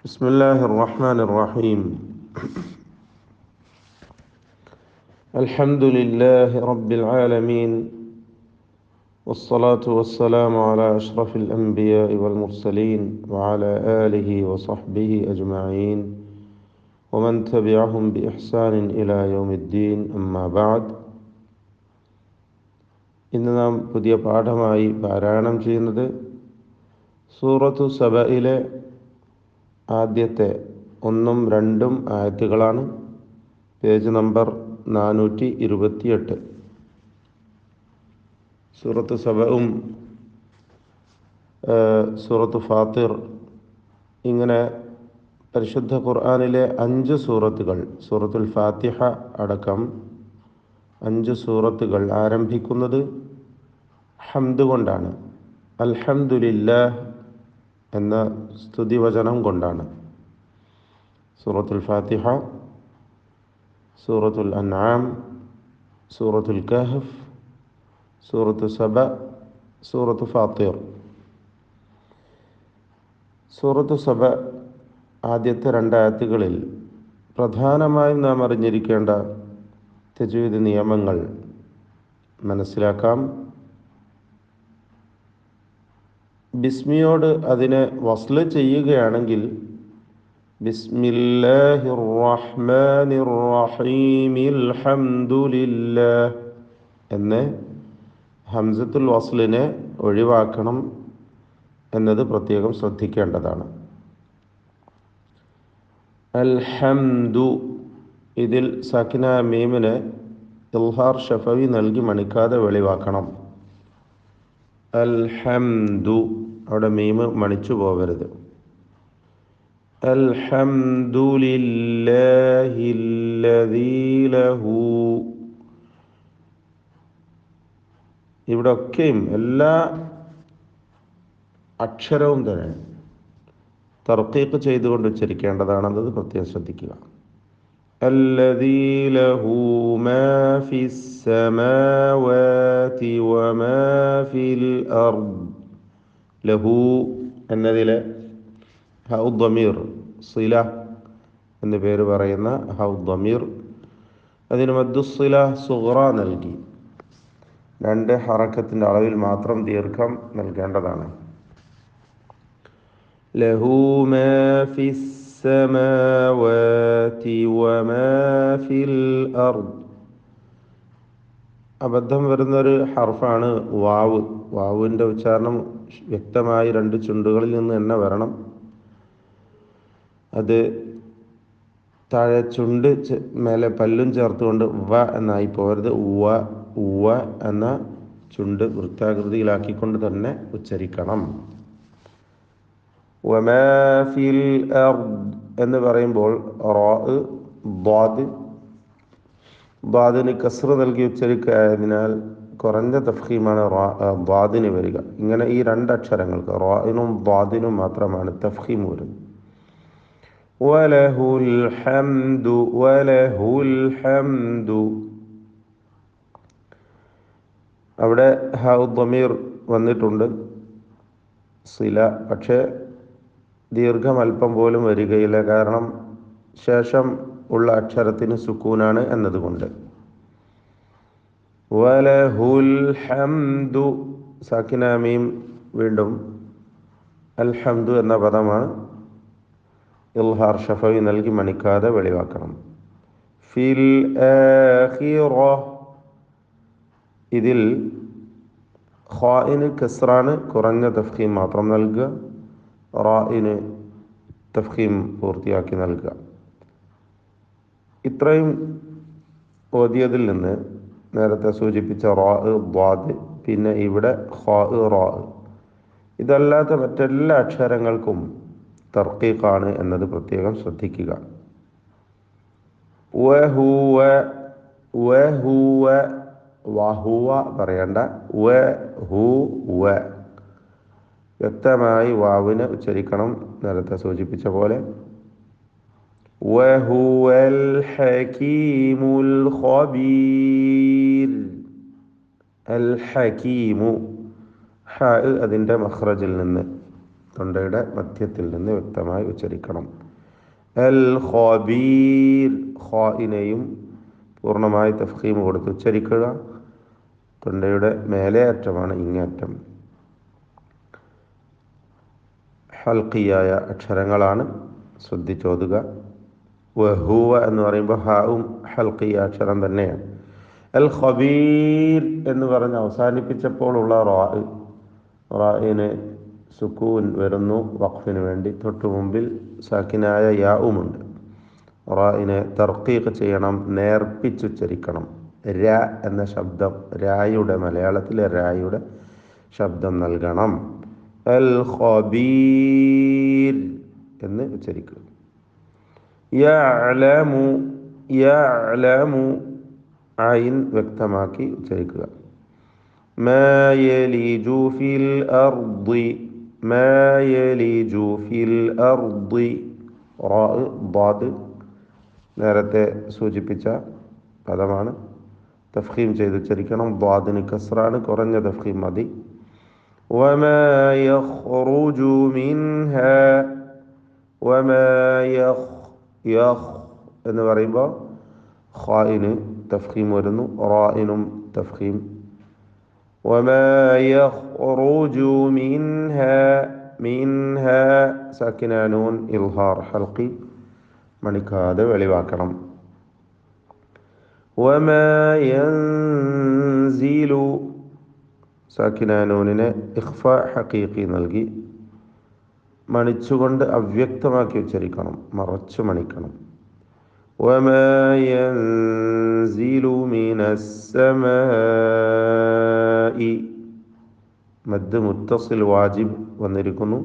بسم الله الرحمن الرحيم. الحمد لله رب العالمين، والصلاة والسلام على أشرف الأنبياء والمرسلين وعلى آله وصحبه أجمعين ومن تبعهم بإحسان إلى يوم الدين. أما بعد. ഇന്ന് നാം പുതിയ പാഠമായി പാരായണം ചെയ്യുന്നത് സൂറത്തു സബയിലെ ആദ്യത്തെ 1-2 ആയത്തുകളാണ്. Page number 428. സൂറത്തു സബയും സൂറത്തു ഫാത്തിർ, ഇങ്ങനെ പരിശുദ്ധ ഖുർആനിലെ 5 സൂറത്തുകൾ, സൂറത്തുൽ ഫാത്തിഹ അടക്കം 5 സൂറത്തുകൾ ആരംഭിക്കുന്നത് ഹംദ് കൊണ്ടാണ്. അൽഹംദുലില്ലാഹ് എന്ന സ്തുതിവചനം കൊണ്ടാണ്. സൂറത്തുൽ ഫാത്തിഹ, സൂറത്തുൽ അൻആം, സൂറത്തുൽ കഹ്ഫ്, സൂറത്തു സബ, സൂറത്തു ഫാത്തിർ. സൂറത്തു സബ ആദ്യത്തെ 2 ആയത്തുകളിൽ പ്രധാനമായും നാം അറിഞ്ഞിരിക്കേണ്ട തജ്വീദ് നിയമങ്ങൾ മനസ്സിലാക്കാം. ബിസ്മിയോട് അതിനെ വസ്ല് ചെയ്യുകയാണെങ്കിൽ ബിസ്മില്ലാഹിർ റഹ്മാനിർ റഹീമിൽ ഹംദുലില്ലാഹ് എന്ന് ഹംസത്തുൽ വസ്ലിനെ ഒഴിവാക്കണം എന്നത് പ്രത്യേകം ശ്രദ്ധിക്കേണ്ടതാണ്. അൽഹംദു, ഇതിൽ സാക്കിന മീമിന് ഇൽഹാർ ഷഫവി നൽകി മണിക്കാതെ വെളിവാക്കണം. അൽഹംദു, അവിടെ മീമ് മണിച്ചു പോകരുത്. അൽഹംദുലില്ലാഹില്ലദീ ലഹു, ഇവിടെ ഒക്കെയും എല്ലാ അക്ഷരവും തന്നെ തർക്കീഖ് ചെയ്തുകൊണ്ട് ഉച്ചരിക്കേണ്ടതാണെന്നത് പ്രത്യേകം ശ്രദ്ധിക്കുക. അല്ലദീ ലഹു മാ ഫിസ് സമാവാതി വമാ ഫിൽ അർദ്. ലഹു എന്നതിലെ ഹൗ ദ്വമീർ, സില എന്ന് പേര് പറയുന്ന ഹൗ ദ്വമീർ, അതിന് മദ്ദുസ്സില സുഗ്റ നൽകി 2 ഹറക്കത്തിൻ്റെ അളവിൽ മാത്രം ദീർഘം നൽകേണ്ടതാണ്. ലഹു മാ ഫിസ് സമാവാതി വമാ ഫിൽ അർദ്. അബദ്ധം വരുന്നൊരു ഹർഫാണ് വാവ്. വാവിൻ്റെ ഉച്ചാരണം വ്യക്തമായി 2 ചുണ്ടുകളിൽ നിന്ന് തന്നെ വരണം. അത് താഴെ ചുണ്ട് മേലെ പല്ലും ചേർത്തുകൊണ്ട് വ എന്നായി പോകരുത്. ഉവ എന്ന ചുണ്ട് വൃത്താകൃതിയിലാക്കിക്കൊണ്ട് തന്നെ ഉച്ചരിക്കണം. വമാ ഫിൽ അർദ് എന്ന് പറയുമ്പോൾ ദ്വാദിന് കസ്ർ നൽകി ഉച്ചരിക്കുകയായതിനാൽ കുറഞ്ഞ തഫ്ഖീമാണ് ദ്വാദിന് വരിക. ഇങ്ങനെ ഈ 2 അക്ഷരങ്ങൾക്ക് റാഇനും ദ്വാദിനും മാത്രമാണ് തഫ്ഖീം വരുന്നത്. വലഹുൽ ഹംദു, വലഹുൽ ഹംദു, അവിടെ ഹൗ ദ്വമീർ വന്നിട്ടുണ്ട്, സില. പക്ഷേ ദീർഘം അല്പം പോലും വരികയില്ല, കാരണം ശേഷം ഉള്ള അക്ഷരത്തിന് സുക്കൂനാണ് എന്നതുകൊണ്ട്. വലഹുൽ ഹംദു, സാക്കിന മീം വീണ്ടും അൽഹംദു എന്ന പദമാണ് ഇൽഹാർ ഷഫവി നൽകി മണിക്കാതെ വെളിവാക്കണം. ഫിൽ ആഖിറ, ഇതിൽ ഖാഇന് കസ്റാണ്, കുറഞ്ഞ തഫ്ഖീം മാത്രം നൽകുക. റാഇന് തഫ്ഖീം പൂർത്തിയാക്കി നൽകുക. ഇത്രയും ഓതിയതിൽ നിന്ന് നേരത്തെ സൂചിപ്പിച്ച റാ, ദ്വാദ്, പിന്നെ ഇവിടെ ഖാ, റാ, ഇതല്ലാത്ത മറ്റെല്ലാ അക്ഷരങ്ങൾക്കും തർക്കീഖാണ് എന്നത് പ്രത്യേകം ശ്രദ്ധിക്കുക. വഹുവ, വഹുവ, വഹുവ പറയണ്ട, വഹുവ. വ്യക്തമായി വാവിനെ ഉച്ചരിക്കണം, നേരത്തെ സൂചിപ്പിച്ച പോലെ. വഹുവൽ ഹകീമുൽ ഖബീർ. അൽ ഹകീമു, ഹ അതിൻ്റെ മഖ്റജിൽ നിന്ന് തൊണ്ടയുടെ മധ്യത്തിൽ നിന്ന് വ്യക്തമായി ഉച്ചരിക്കണം. അൽ ഖബീർ, ഖാഇനെയും പൂർണ്ണമായി തഫ്ഖീം കൊടുത്ത് ഉച്ചരിക്കുക. തൊണ്ടയുടെ മേലേ അറ്റമാണ് ഇങ്ങേറ്റം. ഹൽക്കിയായ അക്ഷരങ്ങളാണ്, ശ്രദ്ധിച്ചോതുക. വഹുവ എന്ന് പറയുമ്പോൾ ഹാവും ഹൽക്കിയ അക്ഷരം തന്നെയാണ്. അൽ ഖബീർ എന്ന് പറഞ്ഞ് അവസാനിപ്പിച്ചപ്പോൾ ഉള്ള റായിന് സുക്കൂൻ വരുന്നു വഖഫിന് വേണ്ടി. തൊട്ടു മുമ്പിൽ സാക്കിനായ യാവുമുണ്ട്. റായിനെ തർക്കീഖ് ചെയ്യണം, നേർപ്പിച്ചുച്ചരിക്കണം. ര എന്ന ശബ്ദം, രായുടെ മലയാളത്തിലെ രായുടെ ശബ്ദം നൽകണം. അൽ ഖബീർ എന്ന് ഉച്ചരിക്കുക. യഅലമു, യഅലമു ഐൻ വ്യക്തമാക്കി ഉച്ചരിക്കുക. മാ യലിജു ഫിൽ അർദി, മാ യലിജു ഫിൽ അർദി. റാ ളാദ് നേരത്തെ സൂചിപ്പിച്ച പദമാണ്. തഫ്ഖീം ചെയ്ത് ഉച്ചരിക്കണം. ളാദിന് കസ്റാണ്, കുറഞ്ഞ തഫ്ഖീം മതി. വമാ യഖ്റുജു മിൻഹാ, വമാ യഖ് എന്ന് പറയുമ്പോൾ ഖായിന് തഫ്ഖീം വരുന്നു, റായിനും തഫ്ഖീം. വമാ യഖ്റുജു മിൻഹാ, മിൻഹാ സാക്കിന നൂൻ ഇൽഹാർ ഹൽഖി, മണിക്കാതെ വെളിവാക്കണം. വമാ യൻസിലു, സാക്കിന നൂനിനെ ഇഖ്ഫാ ഹഖീഖി നൽകി മണിച്ചുകൊണ്ട് അവ്യക്തമാക്കി ഉച്ചരിക്കണം, മറച്ചു മണിക്കണം. വമാ യൻസിലു മിനസ്സമാഇ, മദ് മുത്തസിൽ വാജിബ് വന്നിരിക്കുന്നു.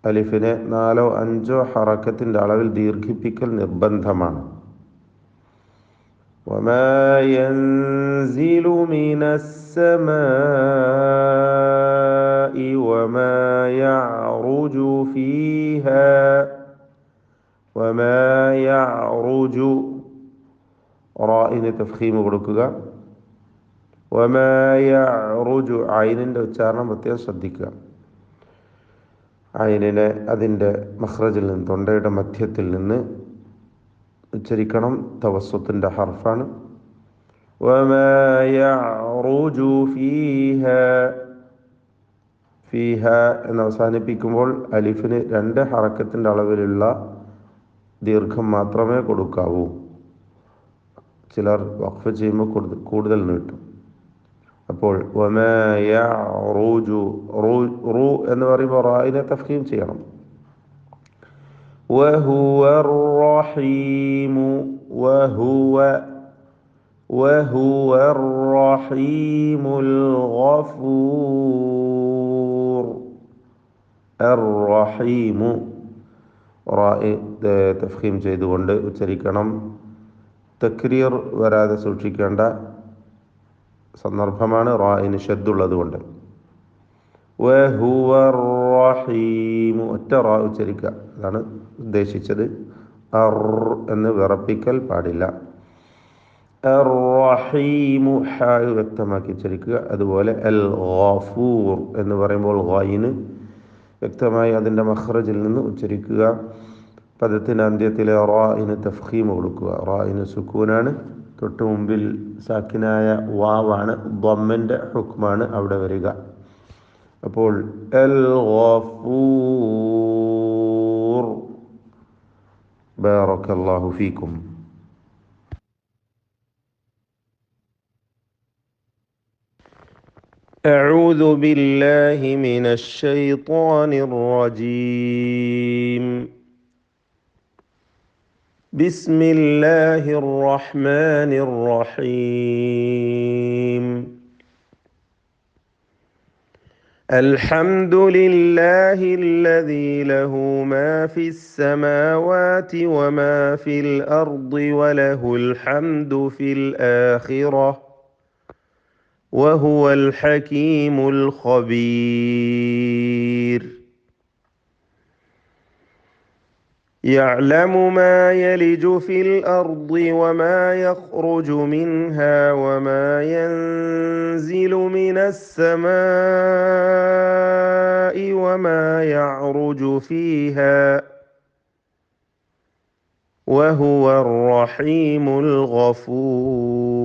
അലിഫിനെ 4 or 5 ഹറക്കത്തിൻ്റെ അളവിൽ ദീർഘിപ്പിക്കൽ നിർബന്ധമാണ്. വമാ യൻസിലു മിനസ്സമാഇ വമാ യഅറുജു ഫീഹാ, വമാ യഅറുജു റായിന് തഫ്ഖീം കൊടുക്കുക. വമാ യഅറുജു ഐനിൻ്റെ ഉച്ചാരണം പ്രത്യേകം ശ്രദ്ധിക്കുക. ഐനിനെ അതിൻ്റെ മഖ്റജിൽ നിന്ന്, തൊണ്ടയുടെ മധ്യത്തിൽ നിന്ന് ഉച്ചരിക്കണം. തവസ്സുത്തിൻ്റെ ഹർഫാണ്. വമാ യഅറുജു ഫീഹാ, ഫീഹ എന്ന് അവസാനിപ്പിക്കുമ്പോൾ അലിഫിന് 2 ഹറക്കത്തിൻ്റെ അളവിലുള്ള ദീർഘം മാത്രമേ കൊടുക്കാവൂ. ചിലർ വഖഫ് ചെയ്യുമ്പോൾ കൂടുതൽ നീട്ടും. അപ്പോൾ വമാ യഅറുജു, റു എന്ന് പറയുമ്പോൾ റായിനെ തഫ്ഖീം ചെയ്യണം. വഹുവർ റഹീമു, വഹുവർ റഹീമുൽ ഗഫൂർ. അർ റഹീമു റായി തഫ്ഖീം ചെയ്തുകൊണ്ട് ഉച്ചരിക്കണം. തക്രീർ വരാതെ സൂക്ഷിക്കേണ്ട സന്ദർഭമാണ് റായിന് ഷദ്ദുള്ളത് കൊണ്ട്. വഹുവർ റഹീമു, ഒറ്റ റാ ഉച്ചരിക്കുക, അതാണ് ഉദ്ദേശിച്ചത്. അർ എന്ന് വിറപ്പിക്കൽ പാടില്ല. അർ റഹീമു ഹാ വ്യക്തമാക്കി ഉച്ചരിക്കുക. അതുപോലെ അൽ ഗഫൂർ എന്ന് പറയുമ്പോൾ ഗൈന് വ്യക്തമായി അതിൻ്റെ മഖ്റജിൽ നിന്ന് ഉച്ചരിക്കുക. പദത്തിൻ്റെ അന്ത്യത്തിലെ റായിന് തഫ്ഖീം കൊടുക്കുക. റായിന് സുക്കൂനാണ്. തൊട്ട് മുമ്പിൽ സാക്കിനായ വാവാണ്, ളമ്മിൻ്റെ ഹുക്മാണ് അവിടെ വരിക. അപ്പോൾ അൽ ഗഫൂർ. ബാറക്കല്ലാഹു ഫീക്കും. أعوذ بالله من الشيطان الرجيم. بسم الله الرحمن الرحيم. الحمد لله الذي له ما في السماوات وما في الأرض وله الحمد في الآخرة وهو الحكيم الخبير. يعلم ما يلج في الأرض وما يخرج منها وما ينزل من السماء وما يعرج فيها وهو الرحيم الغفور.